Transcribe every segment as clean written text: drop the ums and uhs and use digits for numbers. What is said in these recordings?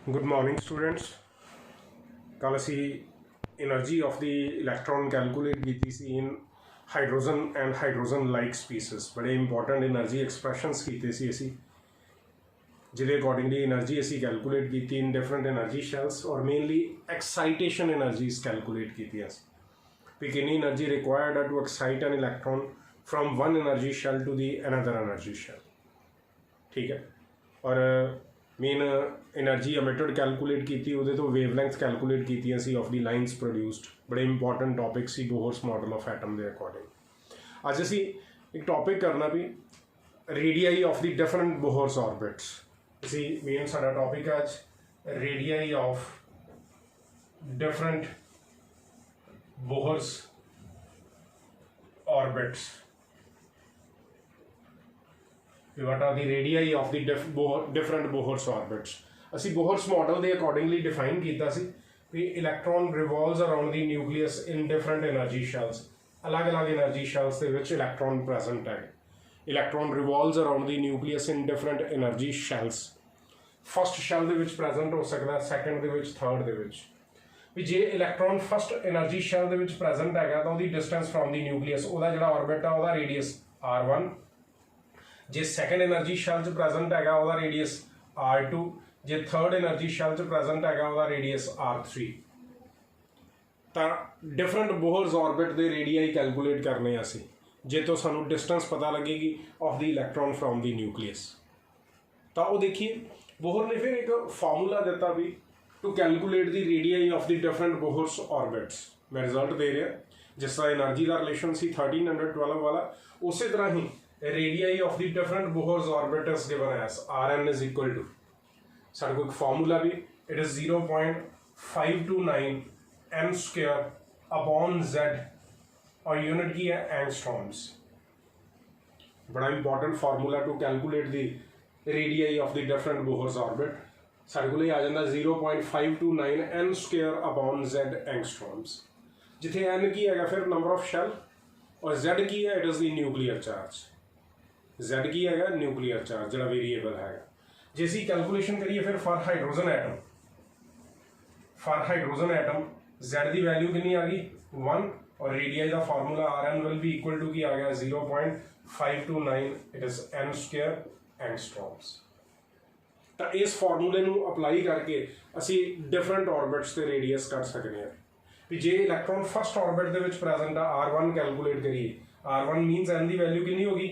Good morning, students. कल असी energy of the electron calculate की सी in hydrogen and hydrogen like species बड़े इंपॉर्टेंट एनर्जी एक्सप्रैशनस किए सी असी जिहदे अकॉर्डिंगली एनर्जी असी कैलकुलेट की इन डिफरेंट एनर्जी शैल्स और मेनली एक्साइटेशन एनर्जीज कैलकुलेट की भी कितनी एनर्जी रिक्वायर्ड है to excite an electron from one energy shell to the another energy shell. ठीक है, और मेन एनर्जी एमिटेड कैलकुलेट की वो तो वेवलैंथ कैलकुलेट की सी ऑफ दी लाइन्स प्रोड्यूस्ड बड़े इंपॉर्टेंट टॉपिक सी बोहर्स मॉडल ऑफ एटम के अकॉर्डिंग। अज असी एक टॉपिक करना भी radii of the different Bohr's orbits. असी मेन साडा टॉपिक है अज radii of different Bohr's orbits. What are the radii of the different Bohr's orbits? असी बोहर्स मॉडल के अकॉर्डिंगली डिफाइन किया भी electron revolves around the nucleus in different energy shells. अलग अलग एनर्जी शैल्स के विच इलैक्ट्रॉन प्रेजेंट है। Electron revolves around the nucleus in different energy shells. First shell के which present हो सकता है, सैकेंड के विच, थर्ड के विच। भी जे इलैक्ट्रॉन फस्ट एनर्जी शैल के विच प्रेजेंट है तो डिस्टेंस फ्रॉम द न्यूक्लियस वो जो ऑर्बिट है वह रेडियस R1। जे सैकेंड एनर्जी शैल च प्रेजेंट है वह रेडियस R2। जे थर्ड एनर्जी शैल च प्रेजेंट है वह रेडियस R3। तो डिफरेंट बोहर्स ऑर्बिट के रेडियाई कैलकुलेट करने असी जे तो सानू डिस्टेंस पता लगेगी of the electron from the nucleus. तो वो देखिए बोहर ने फिर एक फार्मूला दिता भी to calculate the radii of the different Bohr's orbits. मैं रिजल्ट दे रहा जिस तरह एनर्जी का रिलेशन सी 1312 वाला, उस तरह ही radii of the different Bohr's orbit is given as Rn is equal to साढ़े को एक फार्मूला भी it is 0.529 m square upon z और यूनिट की है एंगस्ट्रॉम्स। बड़ा important formula to calculate the radii of the different Bohr's orbit. साढ़े को आ जाता 0.529 m square upon z angstroms, जिथे n की है फिर नंबर ऑफ शैल और z की है it is the nuclear charge. Z की है न्यूक्लियर चार्ज जो वेरीएबल है। जे असी कैलकुलेशन करिए फिर फॉर हाइड्रोजन एटम Z की वैल्यू कितनी आ गई 1 और रेडियाई का formula Rn will be equal to की आ गया 0.529 it is m square angstroms. तो इस फार्मूले को अप्लाई करके असी डिफरेंट ऑर्बिट्स के रेडियस कर सकते हैं भी जे इलैक्ट्रॉन फस्ट ऑर्बिट के प्रेजेंट है R1 कैलकुलेट करिए। R1 मीनस n की वैल्यू कितनी होगी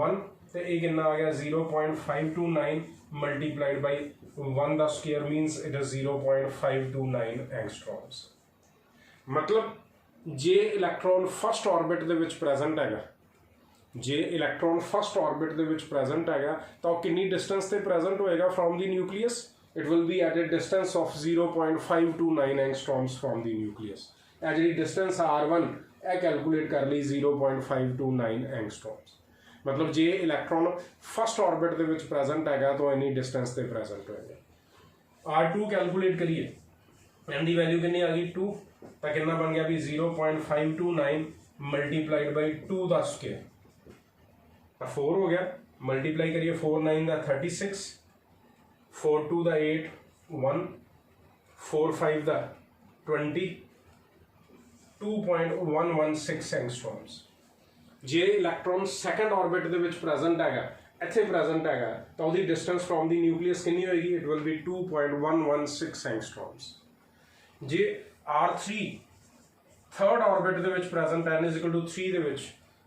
1 तो ये कितना आ गया 0.529 multiplied by 1 the square मीनस it is 0.529 angstroms. मतलब जे इलैक्ट्रॉन फस्ट ऑर्बिट के विच प्रेजेंट है, जे इलैक्ट्रॉन फस्ट ऑर्बिट के विच प्रेजेंट है तो कितनी डिस्टेंस से प्रेजेंट होएगा from the nucleus. It will be at a distance of 0.529 angstroms from the nucleus. ए जी डिस्टेंस R1 ए कैलकुलेट कर ली 0.529 एंगस्ट्रॉम्स। मतलब जे इलैक्ट्रॉन फस्ट ऑर्बिट के विच प्रेजेंट है तो इन्नी डिस्टेंस से प्रेजेंट होएगा। R2 कैलकुलेट करिए एन की वैल्यू कितनी आ गई 2 तो कितना बन गया भी 0.529 मल्टीप्लाइड बाई 2 द स्क्वायर तो 4 हो गया। मल्टीप्लाई करिए 4 9 the 36, 4 2 the 8 1, 4 5 the 20, 2.116 angstroms. J electron second orbit के विच प्रेजेंट है इत्थे प्रेजेंट है तो उसकी डिस्टेंस फ्रॉम द न्यूक्लियस कितनी होएगी it will B 2.116 angstroms. J R3 third orbit के विच प्रेजेंट है n इज इक्वल टू 3 के विच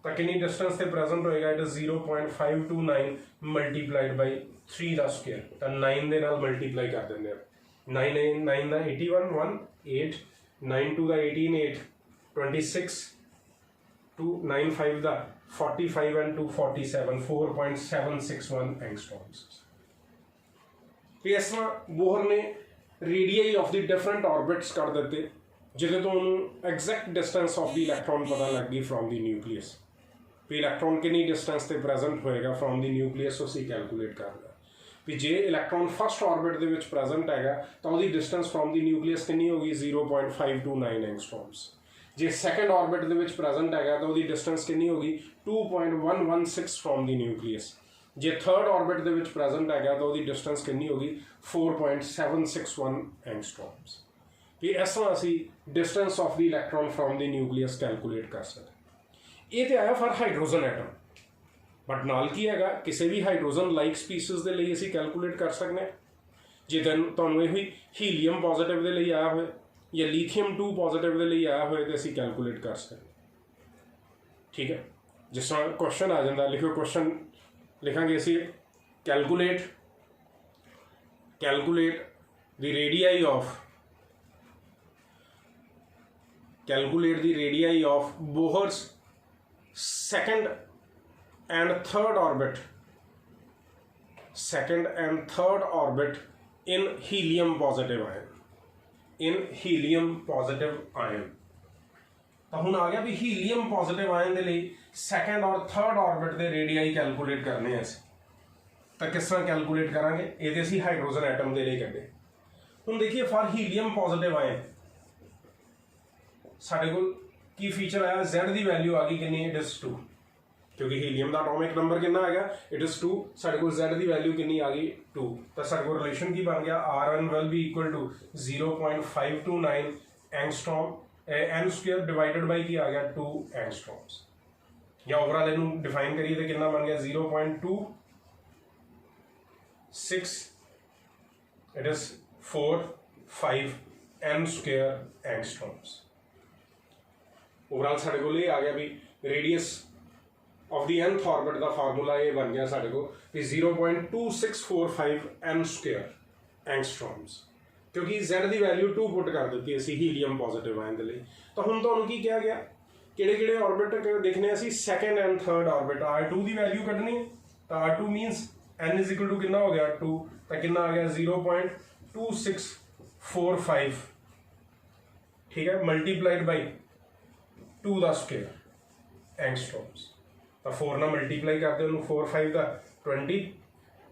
तो कितनी डिस्टेंस से प्रेजेंट होएगा it is 0.529 multiplied by 3 the square तो 9 के नाल मल्टीप्लाई कर देंगे। 9 9 the 81 1 8 9 2 the 18 8 26 2 9 5 the 45 and 2 47 4.761 angstroms. इस तरह बोहर ने radii of the different orbits कर देते जिसे तो उन्होंने exact distance of the electron पता लग गई फ्रॉम द न्यूक्लियस। भी इलैक्ट्रॉन कितनी डिस्टेंस से प्रेजेंट होएगा फ्रॉम द न्यूक्लियस उसी कैलकुलेट करना भी जे इलैक्ट्रॉन फस्ट ऑर्बिट के विच प्रेजेंट है तो उसकी डिस्टेंस फ्रॉम द न्यूक्लियस कितनी होगी 0.529 एंगस्ट्रॉम्स। जे सैकेंड ऑर्बिट के विच प्रेजेंट है तो उसकी डिस्टेंस कितनी होगी 2.116 from the nucleus. J third orbit they which present है तो उसकी डिस्टेंस कितनी होगी 4.761 एंगस्ट्रॉम्स। कि इस तरह असी distance of the electron from the nucleus calculate कर सकते। ये तो आया फॉर हाइड्रोजन एटम, बट नाल की है किसी भी हाइड्रोजन लाइक स्पीसीज के लिए असी कैलकुलेट कर सकते हैं। जे तुहानूं ये हीलीयम पॉजिटिव के लिए आया हो या लीथियम 2 पॉजिटिव के लिए आया हो तो असी कैलकुलेट कर सकते। ठीक है, जिस तरह क्वेश्चन आ जाता, लिखो क्वेश्चन लिखांगे असी calculate the radii of Bohr's second and third orbit in helium positive ion। तो हुण आ गया भी हीलियम पॉजिटिव आयन के लिए सैकेंड और थर्ड ऑर्बिट के रेडियाई कैलकुलेट करने हैं असीं। तो किस तरह कैलकुलेट करांगे, ये असीं हाइड्रोजन एटम के लिए कड्ढे। हुण देखिए फॉर हीलियम पॉजिटिव आयन साडे कोल की फीचर आया, Z की वैल्यू आ गई कितनी, इट इज 2, क्योंकि हीलियम का एटॉमिक नंबर कितना आ गया, इट इज 2। साडे कोल Z की वैल्यू कितनी आ गई 2, तो साडे कोल रिलेशन की बन गया R1 will be equal to 0.529 angstrom n square divided by की आ गया 2 एंगस्ट्रॉम्स। या ओवरऑल इनू डिफाइन करिए तो कितना बन गया 0.26, it is 4.5 n square angstroms. Overall साढ़े को ये आ गया भी radius of the nth orbit का फार्मूला ये बन गया साढ़े को 0.2645 n स्क्वायर एंगस्ट्रॉम्स, क्योंकि Z की वैल्यू 2 पुट कर दी असी हीलियम पॉजिटिव आयन के लिए। तो हुण तुहानूं की कहा गया किहड़े ऑर्बिट देखने असी second and third orbit R2 की वैल्यू कढनी है। तो R2 minus n is equal to कितना हो गया 2, तो कितना आ गया 0.2645, ठीक है, मल्टीप्लाइड बाई 2 का स्क्वायर एंगस्ट्रॉम्स। तो 4 ना मल्टीप्लाई करते हैं 4 5 का 20,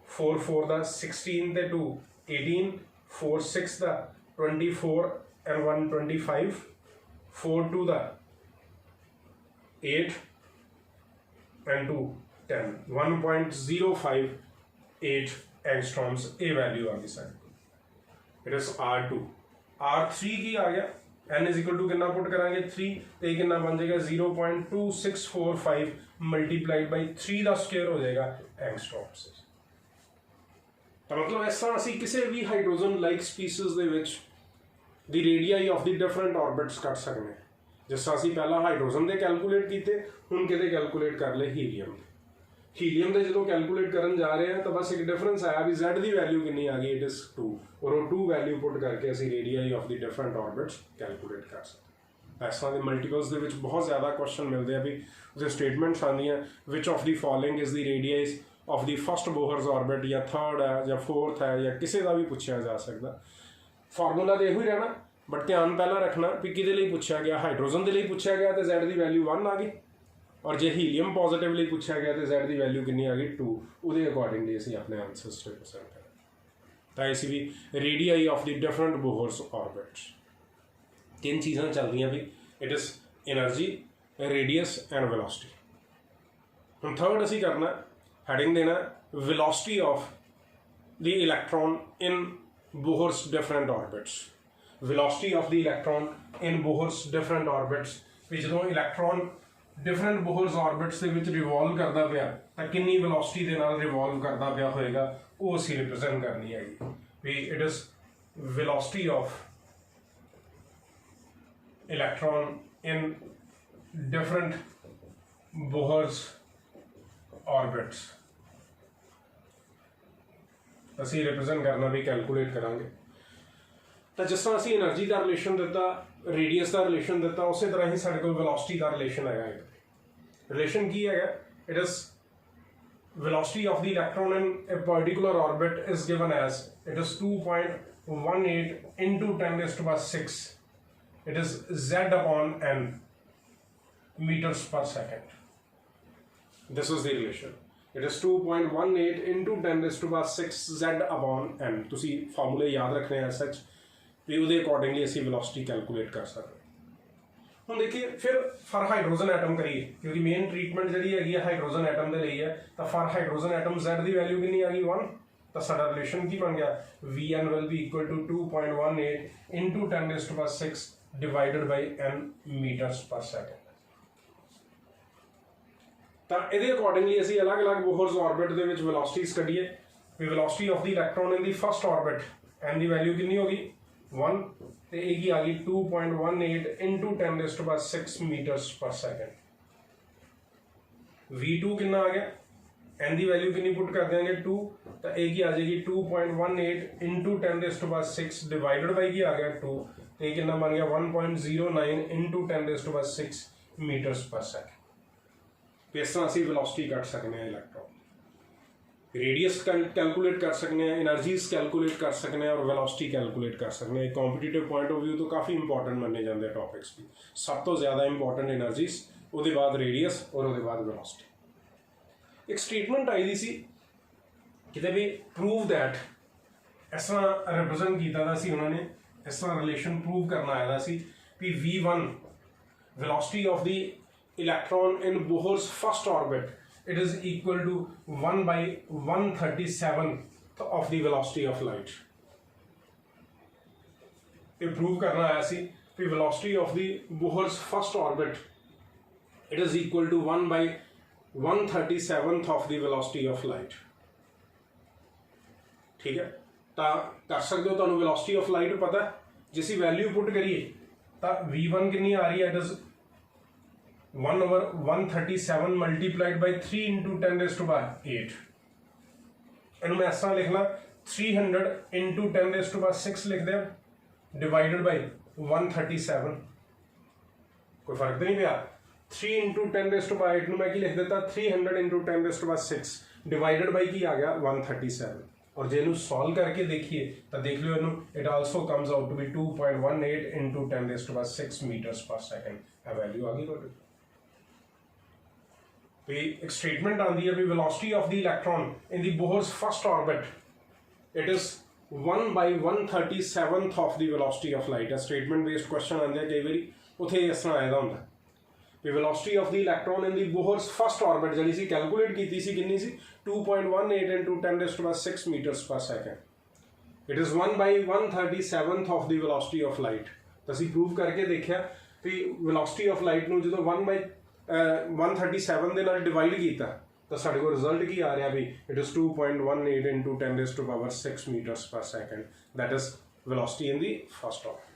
4 4 का 16 ते 2 18, 4 6 का 24 and 1 25, 4 2 का 8 and 2 10, 1.058 एंगस्ट्रॉम्स ए वैल्यू आ गई सारी। It is R2। R3 की आ गया n इज इक्वल टू कितना पुट करांगे 3, तो ये कितना बन जाएगा 0.2645 मल्टीप्लाइड बाई 3 का स्क्वायर हो जाएगा एंगस्ट्रॉम्स। तो मतलब इस तरह असीं किसी भी hydrogen like species they which the radii of the different orbits cut सकते हैं। जिस तरह असीं पहला हाइड्रोजन दे कैलकुलेट कीते, हुण किहदे कैलकुलेट कर ले हीलियम दे जो कैलकुलेट करन जा रहे हैं तो बस एक डिफरेंस आया भी Z की वैल्यू कितनी आ गई, इट इज 2, और वो 2 वैल्यू पुट करके असीं radii of the different orbits calculate कर सकते। इस तरह के मल्टीपल्स दे विच बहुत ज़्यादा क्वेश्चन मिलते हैं भी जो स्टेटमेंट्स आंदियां which of the following is the radiuses of the first Bohr's orbit, या थर्ड है या फोर्थ है या किसी का भी पूछा जा सकता। फार्मूला तो यही रहना, बट ध्यान पहला रखना भी किहदे लई पूछा गया, हाइड्रोजन के लिए पूछा गया तो Z की वैल्यू 1 आ गई, और जो हीलियम पॉजिटिव लिए पूछा गया तो Z की वैल्यू कितनी आ गई 2, उसके अकॉर्डिंगली असीं अपने आंसर्स रिप्रेजेंट करें। तो इसी भी radii of the different Bohr's orbits 3 चीज़ां चलदियां भी, it is energy, radius and velocity. हम थर्ड असीं करना हेडिंग देना velocity of the electron in Bohr's different orbits. Velocity of the electron in Bohr's different orbits भी जो इलैक्ट्रॉन डिफरेंट बोहर्स ऑर्बिट्स के विच रिवॉल्व करता पिया तो कितनी वेलोसिटी के नाल रिवॉल्व करता पिया होएगा, वो असीं रिप्रेजेंट करनी हैगी भी it is velocity of electron in different Bohr's orbits असीं रिप्रेजेंट करना भी कैलकुलेट करांगे। तो जिस तरह असीं एनर्जी का रिलेशन दिता, रेडियस का रिलेशन दिता, उस तरह ही साढ़े कोल वेलोसिटी का रिलेशन है। रिलेशन की है, it is velocity of the electron in a particular orbit is given as it is 2.18 into 10⁶, it is Z upon n meters per second। This is the relation, it is 2.18 into 10⁶ Z upon n। तुसी फार्मूले याद रखने हैं सच भी, उसके accordingly असीं velocity calculate कर सकते। ਹੁਣ देखिए फिर फॉर हाइड्रोजन एटम करिए क्योंकि मेन ट्रीटमेंट जी है हाइड्रोजन एटम के लिए है तो फॉर हाइड्रोजन एटम Z की वैल्यू कितनी आ गई 1 तो साडा रिलेशन की बन गया Vn will be equal to 2.18 into 10⁶ divided by n metres per second. तो ਇਹਦੇ ਅਕੋਰਡਿੰਗਲੀ ਅਸੀਂ ਅਲੱਗ-ਅਲੱਗ ਬੋਹਰਸ ਆਰਬਿਟ ਦੇ ਵਿੱਚ ਵੈਲੋਸਿਟੀਜ਼ ਕੱਢੀਏ ਵੀ velocity of the electron in the first orbit n ਦੀ ਵੈਲਿਊ ਕਿੰਨੀ ਹੋ ਗਈ 1 ਤੇ ਇਹ ਕੀ ਆ ਗਈ 2.18 into 10⁶ metres per second. V2 कितना आ गया n की वैल्यू कितनी पुट कर देंगे 2 तो एक ही आ जाएगी 2.18 into 10⁶ डिवाइडेड बाई की आ गया 2 तो ये कितना बन गया 1.09 into 10⁶ मीटर्स पर सेकंड। इस तरह ਅਸੀਂ वेलोसिटी ਕੱਢ सकते हैं इलेक्ट्रॉन रेडियस कैलकुलेट कर सकते हैं एनर्जीज कैलकुलेट कर सकते हैं और वेलोसिटी कैलकुलेट कर सकते हैं। कॉम्पीटिटिव पॉइंट ऑफ व्यू तो काफ़ी इंपॉर्टेंट मन्ने जाते हैं टॉपिक्स भी सब तो ज़्यादा इंपॉर्टेंट एनर्जीज उसके बाद रेडियस और उसके बाद वेलोसिटी। एक स्टेटमेंट आई दी सी किते भी प्रूव दैट इस तरह रिप्रजेंट किया था सी उन्होंने इस तरह रिलेशन प्रूव करना आया सी भी V1 velocity of the electron in Bohr's first orbit it is equal to 1 by 1/37 of the velocity of light। ये प्रूव करना आया सी कि velocity of the Bohr's first orbit it is equal to 1 by 1/37 of the velocity of light। ठीक है तो कर सकते हो तुहानू velocity of light पता है जिस वैल्यू पुट करिए तो V1 कितनी आ रही है it is 1/137 multiplied by 3 into 10⁸। इन्हू मैं इस तरह लिखना 300 into 10⁶ लिख दें डिवाइडेड बाई 137 कोई फर्क तो नहीं पिया 3 into 10⁸ नू मैं की लिख देता 300 into 10⁶ डिवाइडेड बाई की आ गया 137 और जे नू सॉल्व करके देखिए तो देख लो इनू it also comes out to be 2.18 into 10⁶ metres per second value आ गई थोड़ी। तो एक स्टेटमेंट आती है भी velocity of the electron in the Bohr's first orbit it is 1 by 1/37 of the velocity of light. Statement based question आते हैं कई बार उत्थे इस तरह आया होंगे भी velocity of the electron in the Bohr's first orbit जी सी कैलकुलेट की सी कितनी सी 2.18 into 10⁶ metres per second. It is 1 by 1/37 of the velocity of light. तो असीं प्रूव करके देखा भी वेलोसिटी ऑफ लाइट नूं जो 1 by 137 ਦੇ ਨਾਲ ਡਿਵਾਈਡ ਕੀਤਾ ਤਾਂ ਸਾਡੇ ਕੋਲ ਰਿਜ਼ਲਟ ਕੀ ਆ ਰਿਹਾ ਵੀ it is 2.18 into 10⁶ metres per second that is velocity in the first orbit.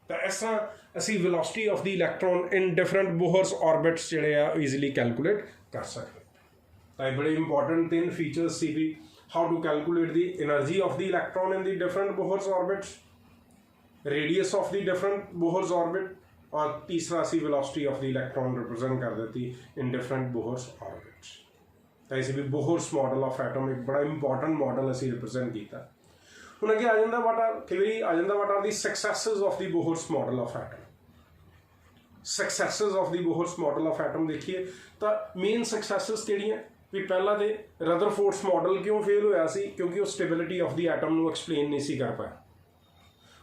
ਤਾਂ ਇਸ ਤਰ੍ਹਾਂ ਅਸੀਂ velocity of the electron in different Bohr's orbits ਜਿਹੜੇ ਆ ਈਜ਼ੀਲੀ ਕੈਲਕੂਲੇਟ ਕਰ ਸਕਦੇ। ਤਾਂ ਇਹ ਬੜੇ ਇੰਪੋਰਟੈਂਟ ਤਿੰਨ ਫੀਚਰਸ ਸੀ ਵੀ how to calculate the energy of the electron in the different Bohr's orbits radius of the different Bohr's orbit और तीसरा असी velocity of the electron represent कर देती इन डिफरेंट बोहर्स ऑर्बिट्स। तो इसे भी बोहर्स मॉडल ऑफ एटम एक बड़ा इंपॉर्टेंट मॉडल असी रिप्रेजेंट किया। हुण अगे आ जांदा व्हाट आर कई वारी आ जांदा what are the successes of the Bohr's model of atom. Successes of the Bohr's model of atom देखिए तो मेन सक्सेसेस किहड़ियां भी पहला तो रदरफोर्ड्स मॉडल क्यों फेल होया सी क्योंकि वो स्टेबिलिटी ऑफ द एटम नूं एक्सप्लेन नहीं सी कर पाया।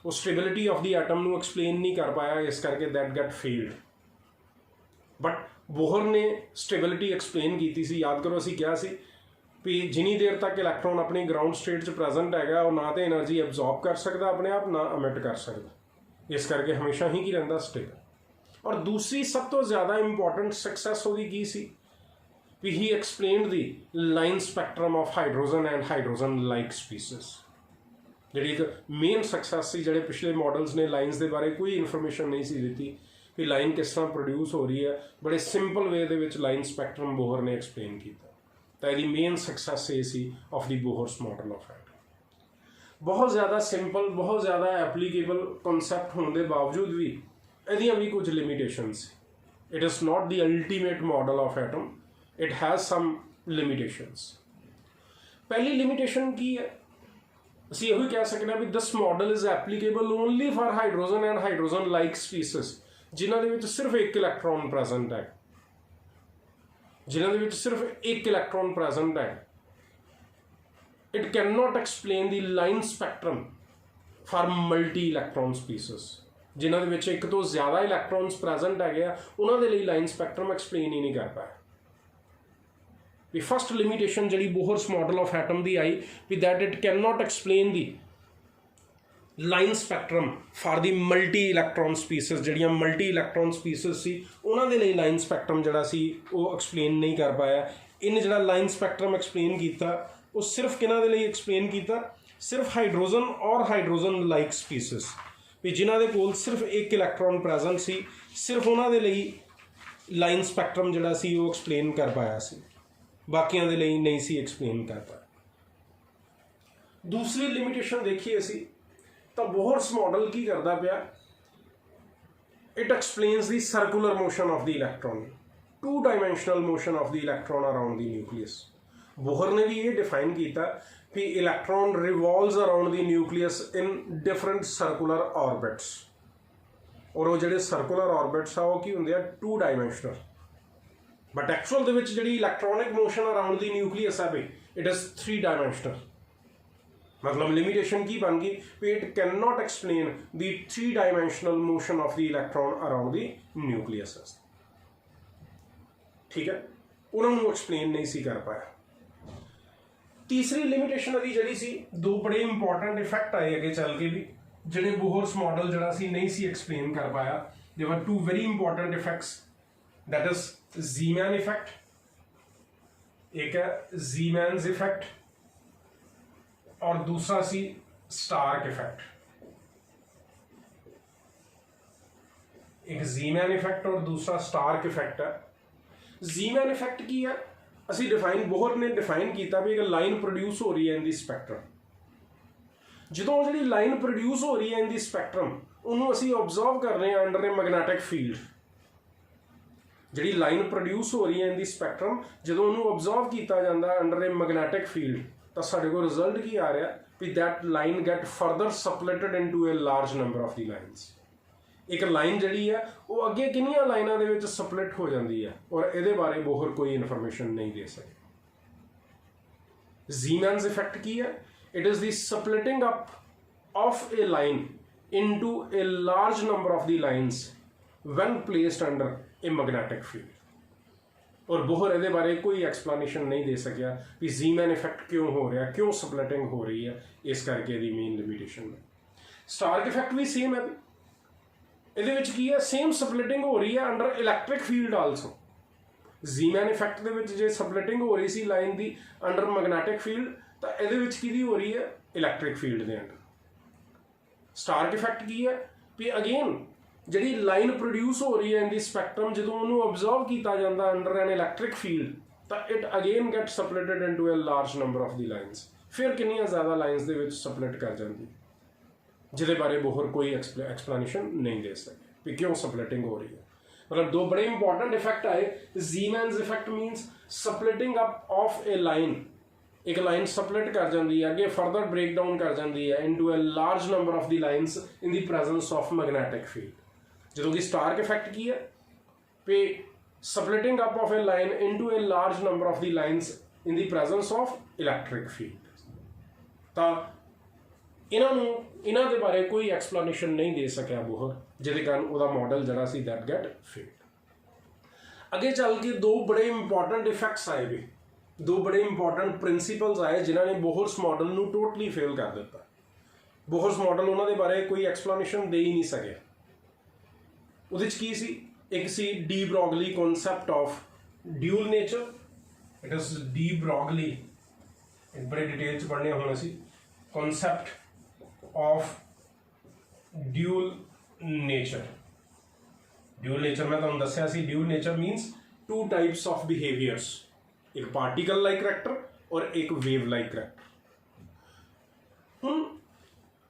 वो स्टेबिलिटी ऑफ द एटम नूं एक्सप्लेन नहीं कर पाया इस करके that get failed. But Bohr ने स्टेबिलिटी एक्सप्लेन की सी याद करो असी क्या सी भी जिनी देर तक इलैक्ट्रॉन अपनी ग्राउंड स्टेट प्रेजेंट है वो ना तो एनर्जी एब्जॉर्ब कर सकता अपने आप ना अमिट कर सकता इस करके हमेशा ही की रहिंदा स्टेबल। और दूसरी सब तो ज़्यादा इंपॉर्टेंट सक्सैस होगी की सी भी ही explained the line spectrum of hydrogen and hydrogen like species. जी एक मेन सक्सैस सी जो पिछले मॉडल्स ने लाइन्स के बारे कोई इन्फॉर्मेशन नहीं सी दी भी लाइन किस तरह प्रोड्यूस हो रही है बड़े simple way the which line spectrum Bohr ने एक्सप्लेन किया। तो यदि मेन सक्सैस ये सी of the Bohr's model of atom. बहुत ज़्यादा सिंपल बहुत ज़्यादा एप्लीकेबल कॉन्सैप्ट होने के बावजूद भी इहदियां भी कुछ limitations. It is not the ultimate model of atom it has some limitations. पहली लिमिटेशन की है ਅਸੀਂ ਇਹੋ ਕਹਿ ਸਕਦੇ ਹਾਂ ਵੀ this model is applicable only for hydrogen and hydrogen like species ਜਿਨ੍ਹਾਂ ਦੇ ਵਿੱਚ ਸਿਰਫ ਇੱਕ ਇਲੈਕਟ੍ਰੋਨ ਪ੍ਰੈਜ਼ੈਂਟ ਹੈ ਜਿਨ੍ਹਾਂ ਦੇ ਵਿੱਚ ਸਿਰਫ ਇੱਕ ਇਲੈਕਟ੍ਰੋਨ ਪ੍ਰੈਜ਼ੈਂਟ ਹੈ। It cannot explain the line spectrum for multi electron species. ਜਿਨ੍ਹਾਂ ਦੇ ਵਿੱਚ ਇੱਕ ਤੋਂ ਜ਼ਿਆਦਾ ਇਲੈਕਟ੍ਰॉन्स ਪ੍ਰੈਜ਼ੈਂਟ ਹੈਗੇ ਆ, ਉਹਨਾਂ ਦੇ ਲਈ ਲਾਈਨ ਸਪੈਕਟਰਮ ਐਕਸਪਲੇਨ ਹੀ ਨਹੀਂ ਕਰ ਪਾਇਆ। ਵੀ ਫਸਟ ਲਿਮਿਟੇਸ਼ਨ ਜਿਹੜੀ ਬੋਹਰਸ ਮਾਡਲ ਆਫ ਐਟਮ ਦੀ ਆਈ ਵੀ that it cannot explain the line spectrum for the multi electron species, ਜਿਹੜੀਆਂ ਮਲਟੀ ਇਲੈਕਟ੍ਰॉन ਸਪੀਸੀਜ਼ ਸੀ ਉਹਨਾਂ ਦੇ ਲਈ ਲਾਈਨ ਸਪੈਕਟਰਮ ਜਿਹੜਾ ਸੀ ਉਹ ਐਕਸਪਲੇਨ ਨਹੀਂ ਕਰ ਪਾਇਆ। ਇਹਨੇ ਜਿਹੜਾ ਲਾਈਨ ਸਪੈਕਟਰਮ ਐਕਸਪਲੇਨ ਕੀਤਾ ਉਹ ਸਿਰਫ ਕਿਹਨਾਂ ਦੇ ਲਈ ਐਕਸਪਲੇਨ ਕੀਤਾ, ਸਿਰਫ ਹਾਈਡਰੋਜਨ ਔਰ ਹਾਈਡਰੋਜਨ ਲਾਈਕ ਸਪੀਸੀਜ਼, ਵੀ ਜਿਨ੍ਹਾਂ ਦੇ ਕੋਲ ਸਿਰਫ ਇੱਕ ਇਲੈਕਟ੍ਰॉन ਪ੍ਰੈਜ਼ੈਂਟ ਸੀ, ਸਿਰਫ ਉਹਨਾਂ ਦੇ ਲਈ ਲਾਈਨ ਸਪੈਕਟਰਮ ਜਿਹੜਾ ਸੀ ਉਹ ਐਕਸਪਲੇਨ ਕਰ ਪਾਇਆ ਸੀ, ਬਾਕੀਆਂ ਦੇ ਲਈ ਨਹੀਂ ਸੀ ਐਕਸਪਲੇਨ ਕਰ ਪਾਇਆ। ਦੂਸਰੀ ਲਿਮਿਟੇਸ਼ਨ ਦੇਖੀਏ ਅਸੀਂ ਤਾਂ ਬੋਹਰਸ ਮਾਡਲ ਕੀ ਕਰਦਾ ਪਿਆ, it explains the circular motion of the electron, two dimensional motion of the electron around the nucleus. Bohr ਨੇ ਵੀ ਇਹ ਡਿਫਾਈਨ ਕੀਤਾ ਕਿ electron revolves around the nucleus in different circular orbits, ਔਰ ਉਹ ਜਿਹੜੇ ਸਰਕੂਲਰ ਆਰਬਿਟਸ ਆ ਉਹ ਕੀ ਹੁੰਦੇ ਆ, ਟੂ ਡਾਇਮੈਂਸ਼ਨਲ। ਬਟ ਐਕਚੁਅਲ ਦੇ ਵਿੱਚ ਜਿਹੜੀ electronic motion around the nucleus ਹੈ ਬਈ ਇਟ ਇਜ਼ 3 ਡਾਇਮੈਂਸ਼ਨਲ। मतलब लिमिटेशन की बन गई कि it can not explain the 3 dimensional motion of the electron around the nucleus. ठीक है, उन्होंने एक्सप्लेन नहीं सी कर पाया। तीसरी लिमिटेशन अभी जड़ी सी, दो बड़े इंपॉर्टेंट इफेक्ट आए अगे चल के भी जिन्हें बोहर्स मॉडल जरा सी नहीं सी एक्सप्लेन कर पाया। There were 2 very important effects, that is Zeeman effect, एक है ज़ीमैन्स इफेक्ट और दूसरा सी स्टार्क इफेक्ट। एक ज़ीमैन इफेक्ट और दूसरा स्टार्क इफेक्ट है। ज़ीमैन इफेक्ट की है असी डिफाइन, बोहर ने डिफाइन किया भी एक लाइन प्रोड्यूस हो रही है इन दी स्पैक्ट्रम, जो जी लाइन प्रोड्यूस हो रही है इन दी स्पैक्ट्रम उन्होंने असी ऑब्जर्व कर रहे हैं अंडर ए मैग्नैटिक फील्ड। जी लाइन प्रोड्यूस हो रही है इन दी स्पैक्ट्रम जो उन्होंने ऑब्जर्व किया जाता अंडर ए मैग्नैटिक फील्ड, तो साढ़े को रिजल्ट की आ रहा भी that line get further splitted into a large number of the lines. एक लाइन जी है वो अगे किनिया लाइनों के विच सपलिट हो जाती है और ये बारे बोहर कोई इन्फॉर्मेशन नहीं दे सके। ज़ीमैन्स इफेक्ट की है, it is the splitting up of a line into a large number of the lines when placed under a magnetic field. और बोहर ये बारे कोई एक्सप्लेनेशन नहीं दे सकिया कि ज़ीमैन इफेक्ट क्यों हो रहा, क्यों सपलिटिंग हो रही है, इस करके दी मेन लिमिटेशन है। स्टार्क इफेक्ट भी सेम है, ये की है सेम सपलिटिंग हो रही है under electric field also. Zeeman effect के जो सपलिटिंग हो रही सी लाइन की अंडर मैग्नैटिक फील्ड, तो ये हो रही है इलैक्ट्रिक फील्ड के अंडर। स्टार्क इफेक्ट की है भी अगेन जी लाइन प्रोड्यूस हो रही है इन दी स्पैक्ट्रम जो उन्होंने ऑब्जर्व किया जाता अंडर एन इलैक्ट्रिक फील्ड, तो it again get splitted into a large number of the lines. फिर कितनी ज़्यादा लाइन्स दे विच सपलिट कर जाती, जिहदे बारे बोहर कोई एक्सप्लेनेशन नहीं दे सके भी क्यों सपलिटिंग हो रही है। मतलब दो बड़े इंपॉर्टेंट इफेक्ट आए। Zeeman's effect means splitting up of a line, एक लाइन सपलिट कर जाती है अगे फर्दर ब्रेक डाउन कर जाती है into a large number of the lines in the presence of magnetic field. जो कि स्टार्क इफेक्ट की है पे splitting up of a line into a large number of the lines in the presence of electric field. तो इन्हों के बारे कोई एक्सप्लेनेशन नहीं दे सकिया बोहर, जिहदे कारण उसका मॉडल जरा सी दैट गेट फेल्ड। अगे चल के दो बड़े इंपॉर्टेंट इफेक्ट्स आए भी, दो बड़े इंपॉर्टेंट प्रिंसीपल्स आए जिन्होंने बोहर्स मॉडल को टोटली फेल कर दिता। बोहर्स मॉडल उन्होंने बारे कोई एक्सप्लेनेशन दे ही नहीं सके। उहदे च की सी, एक सी de Broglie concept of dual nature, it is de Broglie, एक बड़े डिटेल च पढ़ने होने सी, concept of dual nature. Dual nature मैं तुहानूं दस्सिया सी, dual nature means 2 types of behaviours, एक पार्टिकल लाइक करैक्टर और एक वेव लाइक करैक्टर। हुण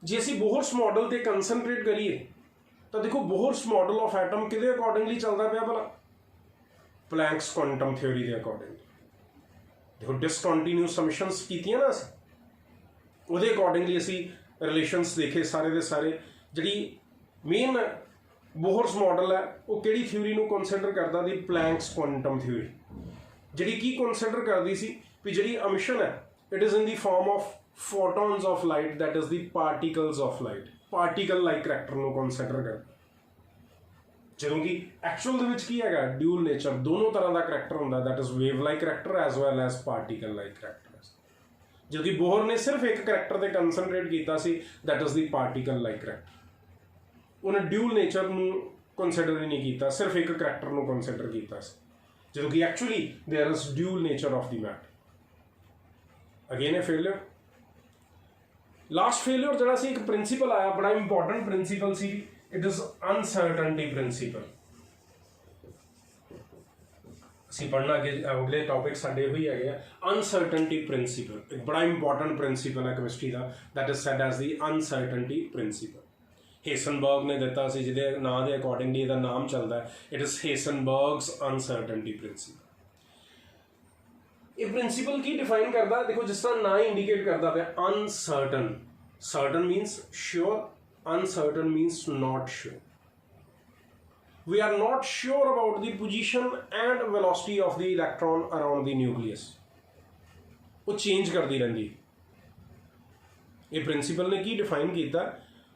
जे असीं बोहर्स मॉडल ते कंसनट्रेट करिए तो देखो बोहर्स मॉडल ऑफ एटम किहदे अकॉर्डिंगली चलता पाया भला, प्लैंक्स क्वांटम थ्योरी के अकॉर्डिंग। देखो डिसकॉन्टीन्यूस समिशंस कीतियां ना असीं, उहदे अकॉर्डिंगली असीं रिलेशनस देखे सारे दे सारे। जिहड़ी मेन बोहर्स मॉडल है वो किहड़ी थ्योरी नूं कंसीडर करदा दी, प्लैंक्स क्वांटम थ्योरी, जिहड़ी की कंसीडर करदी सी भी जिहड़ी एमिशन है it is in the form of photons of light, that is the particles of light, particle like character को कंसीडर कर। ਜਦੋਂ ਕਿ ਐਕਚੁਅਲ ਦੇ ਵਿੱਚ ਕੀ ਹੈਗਾ, ਡਿਊਲ ਨੇਚਰ, ਦੋਨੋਂ ਤਰ੍ਹਾਂ ਦਾ ਕਰੈਕਟਰ ਹੁੰਦਾ, that is wave like character as well as particle like character. ਜਦੋਂ ਕਿ ਬੋਹਰ ਨੇ ਸਿਰਫ ਇੱਕ ਕਰੈਕਟਰ ਤੇ ਕੰਸਨਟਰੇਟ ਕੀਤਾ ਸੀ, that is the particle like character. ਉਹਨੇ ਡਿਊਲ ਨੇਚਰ ਨੂੰ ਕੰਸੀਡਰ ਹੀ ਨਹੀਂ ਕੀਤਾ, ਸਿਰਫ ਇੱਕ ਕਰੈਕਟਰ ਨੂੰ ਕੰਸੀਡਰ ਕੀਤਾ ਸੀ, ਜਦੋਂ ਕਿ actually there is dual nature of the matter. Again ਇਹ ਫੇਲਿਅਰ। ਲਾਸਟ ਫੇਲਿਅਰ ਜਿਹੜਾ ਸੀ, ਇੱਕ ਪ੍ਰਿੰਸੀਪਲ ਆਇਆ, ਬੜਾ ਇੰਪੋਰਟੈਂਟ ਪ੍ਰਿੰਸੀਪਲ ਸੀ, ਇਟ ਇਜ਼ ਅਨਸਰਟਨਟੀ ਪ੍ਰਿੰਸੀਪਲ। ਅਸੀਂ ਪੜ੍ਹਨਾ ਅੱਗੇ, ਅਗਲੇ ਟੌਪਿਕ ਸਾਡੇ ਹੋਈ ਹੈਗੇ ਆ। ਅਨਸਰਟਨਟੀ ਪ੍ਰਿੰਸੀਪਲ ਇੱਕ ਬੜਾ ਇੰਪੋਰਟੈਂਟ ਪ੍ਰਿੰਸੀਪਲ ਹੈ ਕੈਮਿਸਟਰੀ ਦਾ, that is said as the uncertainty principle. Heisenberg ਨੇ ਦਿੱਤਾ ਸੀ, ਜਿਹਦੇ ਨਾਂ ਦੇ ਅਕੋਰਡਿੰਗਲੀ ਇਹਦਾ ਨਾਮ ਚੱਲਦਾ ਹੈ, it is Heisenberg's uncertainty principle. ਇਹ ਪ੍ਰਿੰਸੀਪਲ ਕੀ ਡਿਫਾਈਨ ਕਰਦਾ, ਦੇਖੋ ਜਿਸ ਤਰ੍ਹਾਂ ਨਾਂ ਹੀ ਇੰਡੀਕੇਟ ਕਰਦਾ ਪਿਆ, uncertain. Certain means sure, uncertain means not sure. We are not sure about the position and velocity of the electron around the nucleus. वो चेंज करती रहती। ये प्रिंसिपल ने की डिफाइन किया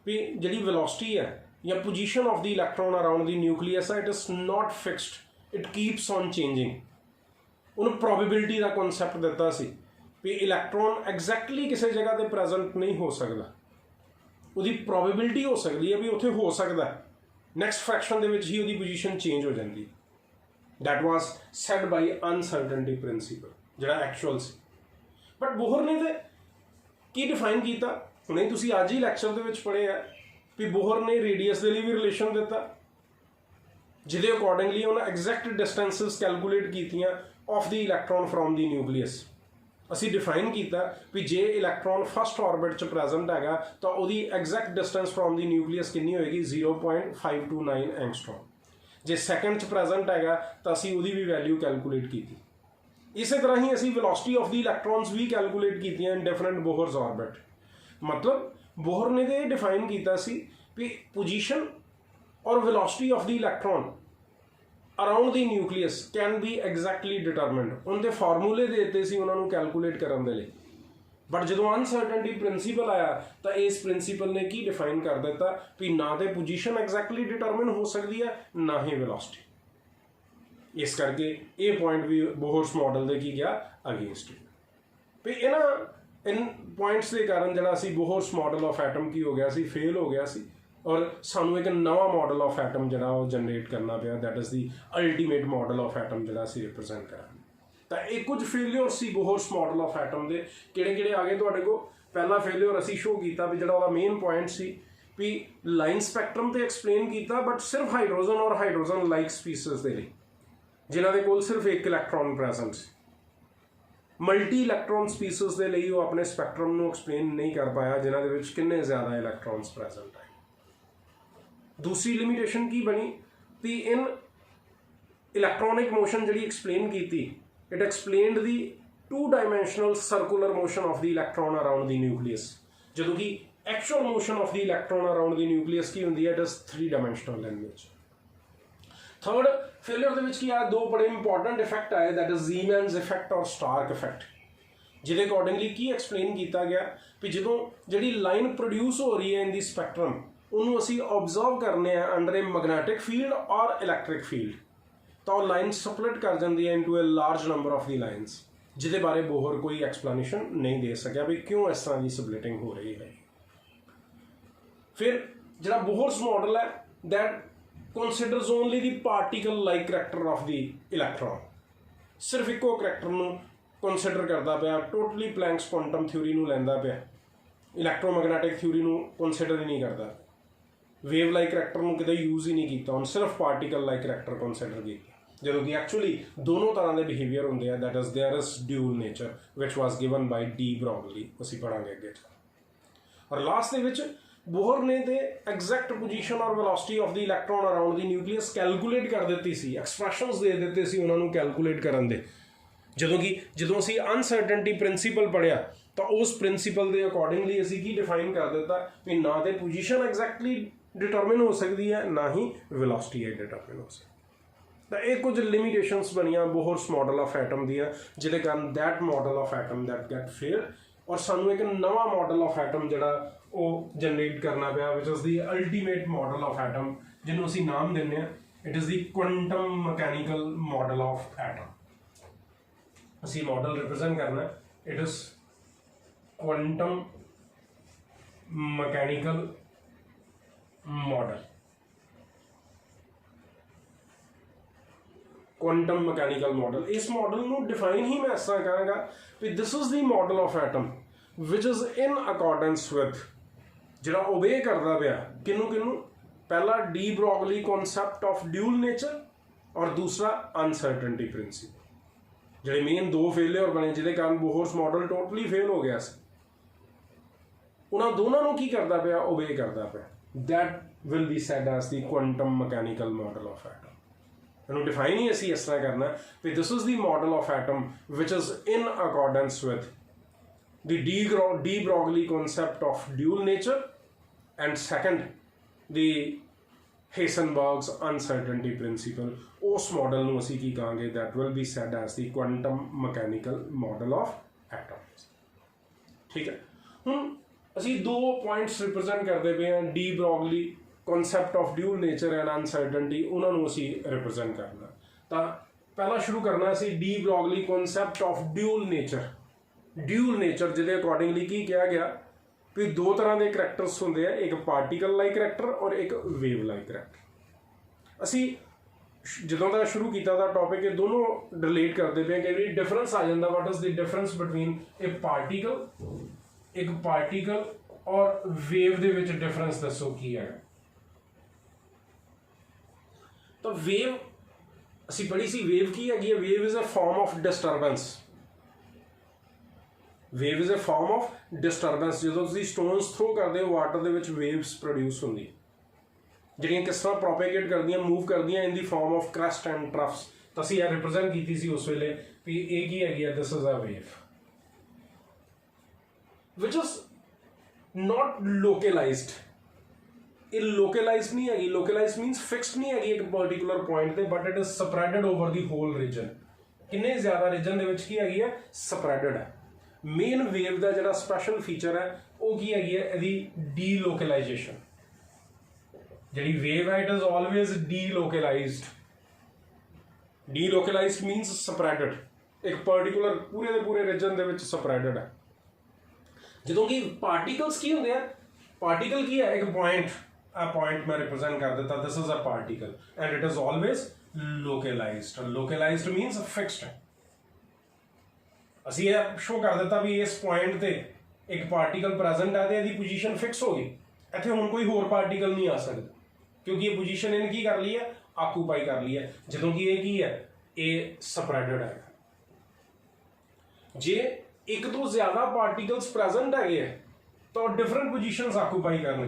भी जिहड़ी वेलोसिटी है या position of the electron around the nucleus है, it is not fixed, it keeps on changing. उन्होंने प्रोबेबिलिटी का कॉन्सैप्ट दिता सी भी इलैक्ट्रॉन एग्जैक्टली किसी जगह पर प्रेजेंट नहीं हो सकता, ਉਹਦੀ ਪ੍ਰੋਬੇਬਿਲਿਟੀ ਹੋ ਸਕਦੀ ਹੈ ਵੀ ਉੱਥੇ ਹੋ ਸਕਦਾ, ਨੈਕਸਟ ਫ੍ਰੈਕਸ਼ਨ ਦੇ ਵਿੱਚ ਹੀ ਉਹਦੀ ਪੋਜੀਸ਼ਨ ਚੇਂਜ ਹੋ ਜਾਂਦੀ। That was said by uncertainty principle, ਜਿਹੜਾ ਐਕਚੁਅਲ ਸੀ। ਬਟ ਬੋਹਰ ਨੇ ਤੇ ਕੀ ਡਿਫਾਈਨ ਕੀਤਾ, ਹੁਣੇ ਤੁਸੀਂ ਅੱਜ ਹੀ ਲੈਕਚਰ ਦੇ ਵਿੱਚ ਪੜ੍ਹੇ ਆ ਵੀ ਬੋਹਰ ਨੇ ਰੇਡੀਅਸ ਦੇ ਲਈ ਵੀ ਰਿਲੇਸ਼ਨ ਦਿੱਤਾ, ਜਿਹਦੇ ਅਕੋਰਡਿੰਗਲੀ ਉਹਨਾਂ ਐਗਜ਼ੈਕਟ ਡਿਸਟੈਂਸਿਸ ਕੈਲਕੂਲੇਟ ਕੀਤੀਆਂ of the electron from the nucleus. ਅਸੀਂ ਡਿਫਾਈਨ ਕੀਤਾ ਵੀ ਜੇ ਇਲੈਕਟ੍ਰੋਨ ਫਸਟ ਆਰਬਿਟ 'ਚ ਪ੍ਰੈਜ਼ੈਂਟ ਹੈਗਾ ਤਾਂ ਉਹਦੀ exact distance from the nucleus ਕਿੰਨੀ ਹੋਏਗੀ, 0.529 ਐਂਗਸਟ੍ਰੋਮ। ਜੇ ਸੈਕਿੰਡ 'ਚ ਪ੍ਰੈਜ਼ੈਂਟ ਹੈਗਾ ਤਾਂ ਅਸੀਂ ਉਹਦੀ ਵੀ ਵੈਲਿਊ ਕੈਲਕੂਲੇਟ ਕੀਤੀ। ਇਸੇ ਤਰ੍ਹਾਂ ਹੀ ਅਸੀਂ ਵੈਲੋਸਿਟੀ ਆਫ ਦੀ ਇਲੈਕਟ੍ਰੋਨਸ ਵੀ ਕੈਲਕੂਲੇਟ ਕੀਤੀਆਂ ਇਨ ਡਿਫਰੈਂਟ ਬੋਹਰਸ ਆਰਬਿਟ। ਮਤਲਬ ਬੋਹਰ ਨੇ ਤਾਂ ਇਹ ਡਿਫਾਈਨ ਕੀਤਾ ਸੀ ਵੀ ਪੋਜੀਸ਼ਨ ਔਰ velocity of the electron around the nucleus can be exactly ਡਿਟਰਮਿੰਡ। ਉਹਦੇ ਫਾਰਮੂਲੇ ਦੇ ਦਿੱਤੇ ਸੀ ਉਹਨਾਂ ਨੂੰ ਕੈਲਕੂਲੇਟ ਕਰਨ ਦੇ ਲਈ। ਬਟ ਜਦੋਂ ਅਨਸਰਟਨਟੀ ਪ੍ਰਿੰਸੀਪਲ ਆਇਆ ਤਾਂ ਇਸ ਪ੍ਰਿੰਸੀਪਲ ਨੇ ਕੀ ਡਿਫਾਈਨ ਕਰ ਦਿੱਤਾ ਵੀ ਨਾ ਤੇ ਪੋਜੀਸ਼ਨ ਐਗਜ਼ੈਕਟਲੀ ਡਿਟਰਮਿਨ ਹੋ ਸਕਦੀ ਹੈ, ਨਾ ਹੀ ਵੈਲੋਸਿਟੀ। ਇਸ ਕਰਕੇ ਇਹ ਪੁਆਇੰਟ ਵੀ ਬੋਹਰਸ ਮਾਡਲ ਦੇ ਕੀ ਗਿਆ, ਅਗੇਂਸਟ। ਵੀ ਇਨ ਪੁਆਇੰਟਸ ਦੇ ਕਾਰਨ ਜਿਹੜਾ ਸੀ ਬੋਹਰਸ ਮਾਡਲ ਆਫ ਐਟਮ ਕੀ ਹੋ ਗਿਆ ਸੀ, ਫੇਲ ਹੋ ਗਿਆ ਸੀ, ਔਰ ਸਾਨੂੰ ਇੱਕ ਨਵਾਂ ਮਾਡਲ ਆਫ ਐਟਮ ਜਿਹੜਾ ਉਹ ਜਨਰੇਟ ਕਰਨਾ ਪਿਆ, that is the ultimate model of atom ਜਿਹੜਾ ਅਸੀਂ ਰਿਪਰੈਜ਼ੈਂਟ ਕਰਾਂਗੇ। ਤਾਂ ਇਹ ਕੁਝ ਫੇਲਿਅਰ ਸੀ ਬੋਹਰਸ ਮਾਡਲ ਆਫ ਐਟਮ ਦੇ। ਕਿਹੜੇ ਕਿਹੜੇ ਆ ਗਏ ਤੁਹਾਡੇ ਕੋਲ? ਪਹਿਲਾ ਫੇਲਿਅਰ ਅਸੀਂ ਸ਼ੋ ਕੀਤਾ ਵੀ ਜਿਹੜਾ ਉਹਦਾ ਮੇਨ ਪੁਆਇੰਟ ਸੀ ਵੀ ਲਾਈਨ ਸਪੈਕਟਰਮ ਤੇ ਐਕਸਪਲੇਨ ਕੀਤਾ, ਬਟ ਸਿਰਫ ਹਾਈਡਰੋਜਨ ਔਰ ਹਾਈਡਰੋਜਨ ਲਾਈਕ ਸਪੀਸੀਜ਼ ਦੇ ਲਈ, ਜਿਨ੍ਹਾਂ ਦੇ ਕੋਲ ਸਿਰਫ ਇੱਕ ਇਲੈਕਟ੍ਰੋਨ ਪ੍ਰੈਜ਼ੈਂਟ ਸੀ। ਮਲਟੀ ਇਲੈਕਟ੍ਰੋਨ ਸਪੀਸੀਜ਼ ਦੇ ਲਈ ਉਹ ਆਪਣੇ ਸਪੈਕਟਰਮ ਨੂੰ ਐਕਸਪਲੇਨ ਨਹੀਂ ਕਰ ਪਾਇਆ, ਜਿਨ੍ਹਾਂ ਦੇ ਵਿੱਚ ਕਿੰਨੇ ਜ਼ਿਆਦਾ ਇਲੈਕਟ੍ਰੋਨਸ ਪ੍ਰੈਜ਼ੈਂਟ ਹੈ। दूसरी लिमिटेशन की बनी भी इन इलैक्ट्रॉनिक मोशन जी एक्सप्लेन की, it explained the 2 dimensional circular motion of the electron around the nucleus, जो कि actual motion of the electron around the nucleus की होंगी है, it is 3 dimensional in which. Third failure के की आए 2 बड़े इंपॉर्टेंट इफेक्ट आए, दैट इज ज़ीमैन्स इफेक्ट और स्टार्क इफेक्ट, जिहदे अकॉर्डिंगली की एक्सप्लेन किया गया भी जो जी लाइन प्रोड्यूस हो रही है इन दी स्पैक्ट्रम ਉਹਨੂੰ ਅਸੀਂ ਓਬਜ਼ਰਵ ਕਰਨੇ ਆ ਅੰਡਰ ਏ ਮੈਗਨੈਟਿਕ ਫੀਲਡ ਔਰ ਇਲੈਕਟ੍ਰਿਕ ਫੀਲਡ, ਤਾਂ ਉਹ ਲਾਈਨ ਸਪਲਿਟ ਕਰ ਜਾਂਦੀ ਹੈ into A large number of the lines, ਜਿਹਦੇ ਬਾਰੇ ਬੋਹਰ ਕੋਈ ਐਕਸਪਲੇਨੇਸ਼ਨ ਨਹੀਂ ਦੇ ਸਕਿਆ ਵੀ ਕਿਉਂ ਇਸ ਤਰ੍ਹਾਂ ਦੀ ਸਪਲਿਟਿੰਗ ਹੋ ਰਹੀ ਹੈ। ਫਿਰ ਜਿਹੜਾ ਬੋਹਰਸ ਮਾਡਲ ਹੈ that ਕੰਸੀਡਰਸ only the particle like character of the electron, ਸਿਰਫ ਇੱਕੋ ਕਰੈਕਟਰ ਨੂੰ ਕੰਸੀਡਰ ਕਰਦਾ ਪਿਆ, ਟੋਟਲੀ ਪਲੈਂਕਸ ਕੁਆਂਟਮ ਥਿਊਰੀ ਨੂੰ ਲੈਂਦਾ ਪਿਆ, ਇਲੈਕਟ੍ਰੋਮੈਗਨੈਟਿਕ ਥਿਊਰੀ ਨੂੰ ਕੰਸੀਡਰ ਹੀ ਨਹੀਂ ਕਰਦਾ, ਵੇਵ ਲਾਈਕ ਕਰੈਕਟਰ ਨੂੰ ਕਿਤੇ ਯੂਜ਼ ਹੀ ਨਹੀਂ ਕੀਤਾ, ਹੁਣ ਸਿਰਫ ਪਾਰਟੀਕਲ ਲਾਈਕ ਕਰੈਕਟਰ ਕੰਸੀਡਰ ਕੀਤਾ, ਜਦੋਂ ਕਿ ਐਕਚੁਅਲੀ ਦੋਨੋਂ ਤਰ੍ਹਾਂ ਦੇ ਬਿਹੇਵੀਅਰ ਹੁੰਦੇ ਆ, that is there is dual nature which was given by de Broglie, ਅਸੀਂ ਪੜਾਂਗੇ ਅੱਗੇ। ਔਰ ਲਾਸਟ ਦੇ ਵਿੱਚ ਬੋਹਰ ਨੇ ਤੇ ਐਗਜ਼ੈਕਟ ਪੋਜੀਸ਼ਨ ਔਰ velocity of the electron around the nucleus calculate ਕਰ ਦਿੱਤੀ ਸੀ, ਐਕਸਪ੍ਰੈਸ਼ਨਸ ਦੇ ਦਿੱਤੇ ਸੀ ਉਹਨਾਂ ਨੂੰ ਕੈਲਕੂਲੇਟ ਕਰਨ ਦੇ, ਜਦੋਂ ਅਸੀਂ ਅਨਸਰਟਨਟੀ ਪ੍ਰਿੰਸੀਪਲ ਪੜ੍ਹਿਆ ਤਾਂ ਉਸ ਪ੍ਰਿੰਸੀਪਲ ਦੇ ਅਕੋਰਡਿੰਗਲੀ ਅਸੀਂ ਕੀ ਡਿਫਾਈਨ ਕਰ ਦਿੱਤਾ ਵੀ ਨਾ ਤੇ ਪੋਜੀਸ਼ਨ ਐਗਜ਼ੈਕਟਲੀ ਡਿਟਰਮਿਨ ਹੋ ਸਕਦੀ ਹੈ, ਨਾ ਹੀ ਵੈਲੋਸਿਟੀ ਡਿਟਰਮਿਨ ਹੋ ਸਕਦੀ। ਤਾਂ ਇਹ ਕੁਝ ਲਿਮਿਟੇਸ਼ਨਸ ਬਣੀਆਂ ਬੋਹਰਸ ਮਾਡਲ ਆਫ ਐਟਮ ਦੀਆਂ, ਜਿਹਦੇ ਕਾਰਨ that model of atom that get fail, ਔਰ ਸਾਨੂੰ ਇੱਕ ਨਵਾਂ ਮਾਡਲ ਆਫ ਐਟਮ ਜਿਹੜਾ ਉਹ ਜਨਰੇਟ ਕਰਨਾ ਪਿਆ, which is the ultimate model of atom, ਜਿਹਨੂੰ ਅਸੀਂ ਨਾਮ ਦਿੰਦੇ ਹਾਂ it is the quantum mechanical model of atom. असी मॉडल रिप्रेजेंट करना, it is quantum mechanical model, quantum mechanical model. इस मॉडल को डिफाइन ही मैं इस तरह करांगा कि this is the model of atom which is in accordance with, जिहड़ा ओबे करता पाया किनू किनू, पहला de Broglie concept of dual nature और दूसरा अनसर्टेनिटी प्रिंसिपल। जिहड़े मेन दो फेलियर बने जिहदे कारण बोहर्स मॉडल टोटली फेल हो गया सी, उन्हां दोनों नूं की करता पाया, ओबे करता पाया। That will be said as the quantum mechanical model of atom. इन्हू डिफाइन ही असी इस तरह करना कि this is the model of atom which is in accordance with the de Broglie concept of dual nature and second the Heisenberg's uncertainty principle. उस model नूं असी की कहांगे, that will be said as the quantum mechanical model of atoms. ठीक है, हुण असी दो पॉइंट्स रिप्रेजेंट करते पे हैं, de Broglie concept of dual nature and uncertainty, उन्होंने असी रिप्रेजेंट करना। तो पहला शुरू करना असी de Broglie concept of dual nature. Dual nature जिहदे अकॉर्डिंगली की कहा गया कि दो तरह के करैक्टर्स होंगे, एक पार्टिकल लाइक करैक्टर और एक वेव लाइक करैक्टर। असी ਜਦੋਂ ਦਾ शुरू किया था टॉपिक, ये दोनों रिलेट करते पे कि डिफरेंस आ जाता, what is the difference between A particle, एक पार्टिकल और वेव दे विच डिफरेंस दसो की है। तो वेव असी पढ़ी सी, वेव की है, wave is a form of disturbance. Wave is a form of disturbance. जो तुम स्टोन्स थ्रो करते हो वाटर दे विच वेव्स प्रोड्यूस होंगी, जिहड़ियां किस तरह प्रोपेगेट करदियां, मूव करदियां in the form of crest and troughs. तो असी यह रिप्रेजेंट की सी उस वेले भी ये की है, this is a wave which is not localized. ये लोकेलाइज नहीं है, लोकेलाइज मीनस फिक्सड नहीं है एक पर्टिकुलर पॉइंट पे, but it is spreaded over the whole region. किन्ने ज्यादा रीजन दे विच की है, स्प्रैडेड है। मेन वेव का जिहड़ा स्पैशल फीचर है वो की है, इहदी डी लोकेलाइजेशन। जिहड़ी वेव है it is always delocalized. Delocalized means spreaded, एक पर्टिकुलर पूरे दे पूरे रीजन दे विच स्प्रैडेड है। ਜਦੋਂ कि पार्टिकल्स की होंगे, पार्टिकल की है एक पॉइंट, आ पॉइंट मैं रिप्रेजेंट कर देता, this is a particle and it is always localized. Localized means fixed. असी ये शो कर देता भी इस पॉइंट ते एक पार्टिकल प्रेजेंट है, इसकी पोजीशन फिक्स हो गई, इत्थे हुण कोई होर पार्टिकल नहीं आ सकता क्योंकि ये पोजीशन इन्हें की कर ली है, आकूपाई कर ली है। ਜਦੋਂ कि ये की है, ये स्प्रैडेड है। जे एक तो ज्यादा पार्टिकल्स प्रेजेंट है तो डिफरेंट पोजीशंस आकूपाई करने।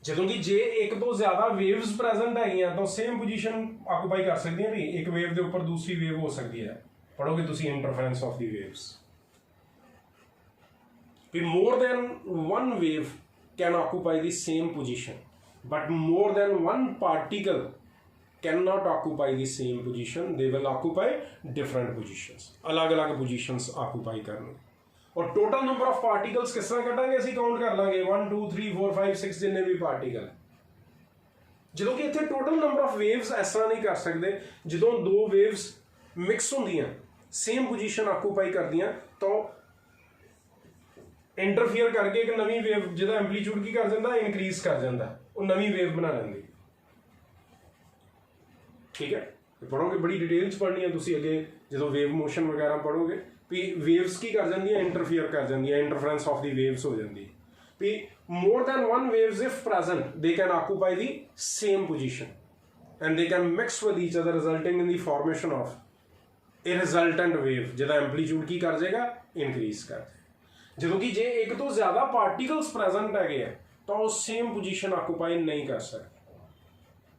ਜਦੋਂ कि जे एक तो ज्यादा वेव्स प्रेजेंट है तो सेम पोजीशन आकूपाई कर सकती हैं। भी एक वेव के ऊपर दूसरी वेव हो सकती है, पढ़ोगे तुसी interference of the waves. More than one wave can occupy the same position, but more than one particle cannot occupy the same position, they will occupy different positions, अलग अलग positions occupy करने। और total number of particles किस तरह कटांगे, ਅਸੀਂ count कर लांगे 1 2 3 4 5 6 जिन्ने भी पार्टिकल। ਜਦੋਂ कि ਇੱਥੇ टोटल नंबर ऑफ वेव्स इस तरह नहीं कर सकते, ਜਦੋਂ दो वेव्स मिक्स ਹੁੰਦੀਆਂ सेम पोजीशन ऑक्यूपाई करदियां तो इंटरफेयर करके एक नवी वेव ਜਿਹਦਾ एम्पलीट्यूड की कर ਦਿੰਦਾ, इंक्रीज कर ਦਿੰਦਾ, ਉਹ नवी वेव बना ਲੈਂਦੀ। ठीक है, पढ़ोगे बड़ी डिटेल च पढ़नी है तुसी अगे जो वेव मोशन वगैरह पढ़ोगे भी वेव्स की कर जाती है, इंटरफेयर कर जाती है, इंटरफेरेंस ऑफ द वेव्स हो जाती है। भी more than one waves if present they can occupy the same position and they can mix with each other resulting in the formation of a resultant wave जिहदा amplitude की कर जाएगा, increase कर जाएगा। जो कि जे एक तो ज्यादा पार्टिकल्स प्रेजेंट है तो वो सेम पोजीशन ऑक्यूपाई नहीं कर सकते,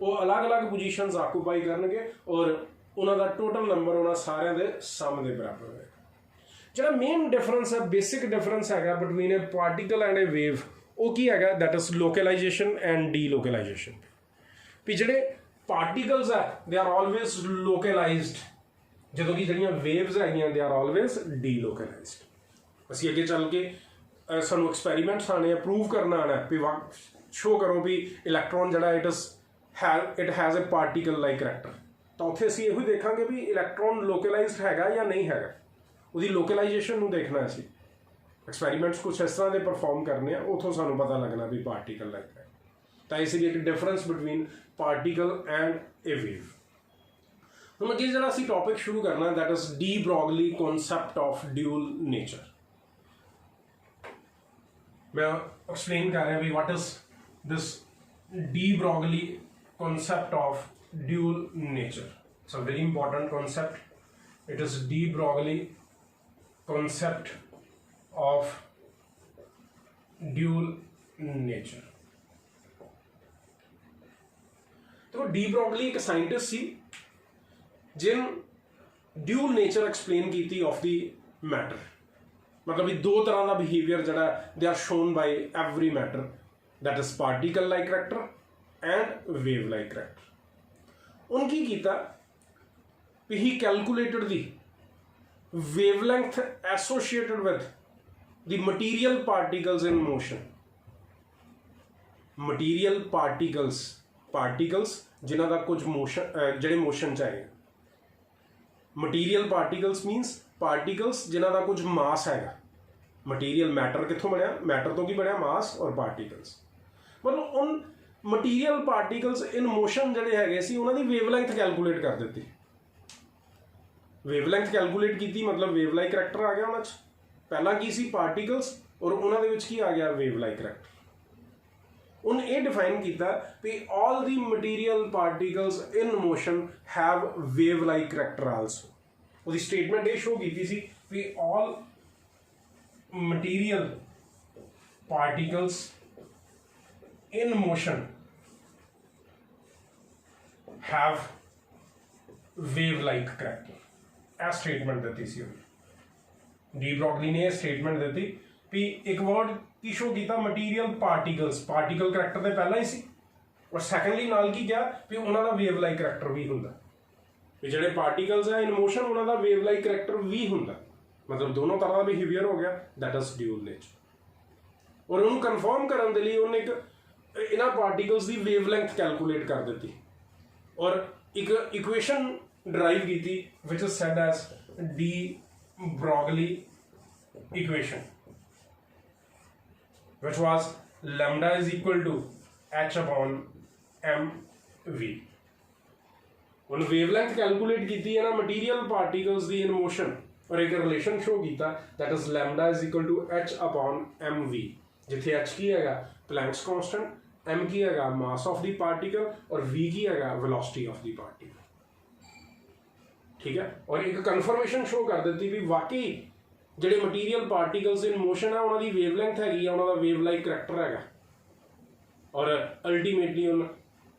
वो अलग अलग पोजीशंस ऑक्यूपाई करनगे और उन्हों का टोटल नंबर उन्होंने सारे दे सम के बराबर होगा। जो मेन डिफरेंस है, बेसिक डिफरेंस है between A particle and A wave, वो की है, that is localisation and D localisation. भी जोड़े पार्टिकल्स है दे आर ऑलवेज लोकेलाइज्ड, जो कि जो वेव्स है दे आर ऑलवेज डी लोकेलाइज्ड। असी अगे चल के सानू एक्सपेरीमेंट्स आने, प्रूव करना आना भी शो करो भी इलैक्ट्रॉन जोड़ा it is it has a particle like character। ਤਾਂ ਉੱਥੇ ਅਸੀਂ ਇਹੋ ਹੀ ਦੇਖਾਂਗੇ ਵੀ ਇਲੈਕਟ੍ਰੋਨ ਲੋਕਲਾਈਜ਼ਡ ਹੈਗਾ ਜਾਂ ਨਹੀਂ ਹੈਗਾ, ਉਹਦੀ ਲੋਕਲਾਈਜੇਸ਼ਨ ਨੂੰ ਦੇਖਣਾ ਅਸੀਂ। ਐਕਸਪੈਰੀਮੈਂਟਸ ਕੁਛ ਇਸ ਤਰ੍ਹਾਂ ਦੇ ਪਰਫਾਰਮ ਕਰਨੇ ਆ, ਉੱਥੋਂ ਸਾਨੂੰ ਪਤਾ ਲੱਗਣਾ ਵੀ ਪਾਰਟੀਕਲ ਲਾਈਕ ਹੈ। ਤਾਂ ਇਸ ਲਈ ਇੱਕ difference between particle and a wave. ਹੁਣ ਅੱਗੇ ਜਿਹੜਾ ਅਸੀਂ ਟੌਪਿਕ ਸ਼ੁਰੂ ਕਰਨਾ that is de Broglie concept of dual nature. मैं एक्सप्लेन कर रहा भी what is this de Broglie concept of dual nature। it's a very important concept, it is D Broglie concept of dual nature। तो D Broglie एक scientist सी जिन dual nature explain की थी of the matter. मतलब दो तरह का behaviour जरा they are shown by every matter that is particle like character and wave like character. उनकी कीता भी ही calculated the wavelength associated with the material particles in motion. Material particles जिन्हां दा कुछ मोशन जिहड़े मोशन च आए। मटीरियल पार्टिकल्स मीनस पार्टिकल्स जिन्हां दा कुछ मास हैगा। मटीरियल मैटर कित्थों बनया, मैटर तो की बनया मास और पार्टिकल्स। मतलब उन मटीरियल पार्टिकल्स इन मोशन जिहड़े हैगे सी उन्हां दी वेवलेंथ कैलकुलेट कर दित्ती। वेवलेंथ कैलकुलेट की मतलब वेव लाइक करैक्टर आ गया उन्हां च। पहला की सी पार्टिकल्स और उन्हां दे विच की आ गया वेव लाइक करैक्टर। उन ये डिफाइन किया कि all the material particles in motion have wave like character also. उसकी स्टेटमेंट ये शो की थी कि all material particles in motion have wave like character. यह स्टेटमेंट दी सी डी ब्रॉगली ने स्टेटमेंट दी भी एक वर्ड की शो किया मटीरियल पार्टिकल्स। पार्टिकल करैक्टर तो पहला ही सी और सैकेंडली नाल की क्या भी उन्होंने वेव लाइक करैक्टर भी होंगे। ਜਿਹੜੇ ਪਾਰਟੀਕल्स है इन मोशन उन्होंने वेव लाइक करैक्टर भी होंगे। मतलब दोनों तरह का बिहेवियर हो गया दैट इज ड्यूल नेचर। और उन्होंने कन्फर्म करने के लिए उन्हें एक इन्होंने पार्टिकल्स की वेवलेंथ कैलकुलेट कर दी और एक इक्वेशन ड्राइव की थी which is said as de Broglie equation which was lambda is equal to h upon m v. उन वेवलेंथ कैलकुलेट की है ना मटीरियल पार्टिकल्स दी इन मोशन और एक रिलेशन शो किया that is lambda is equal to h upon m v, जिथे h की है प्लैंक्स कांस्टेंट, एम की है मास ऑफ द पार्टिकल और वी की है वेलोसिटी ऑफ द पार्टिकल। ठीक है, और एक कन्फर्मेशन शो कर देती भी वाकई जिहड़े मटीरियल पार्टिकल्स इन मोशन है उन्होंने वेवलेंथ हैगी, उन्होंने वेव लाइक करैक्टर है और अल्टीमेटली उन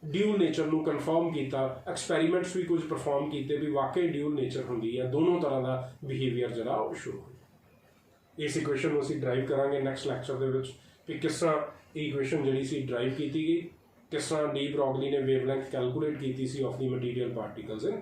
ड्यूल नेचर ਨੂੰ कन्फर्म किया। एक्सपैरीमेंट्स भी कुछ परफॉर्म किए भी वाकई ड्यूल नेचर होंगी है, दोनों तरह का बिहेवियर जरा शुरू हो। इस इक्वेशन को असीं ड्राइव करांगे नैक्सट लैक्चर दे विच कि किस तरह इक्वेशन जिहड़ी सी ड्राइव की गई, किस तरह डी ब्रॉगली ने वेवलेंथ कैलकुलेट की सी of the material particles in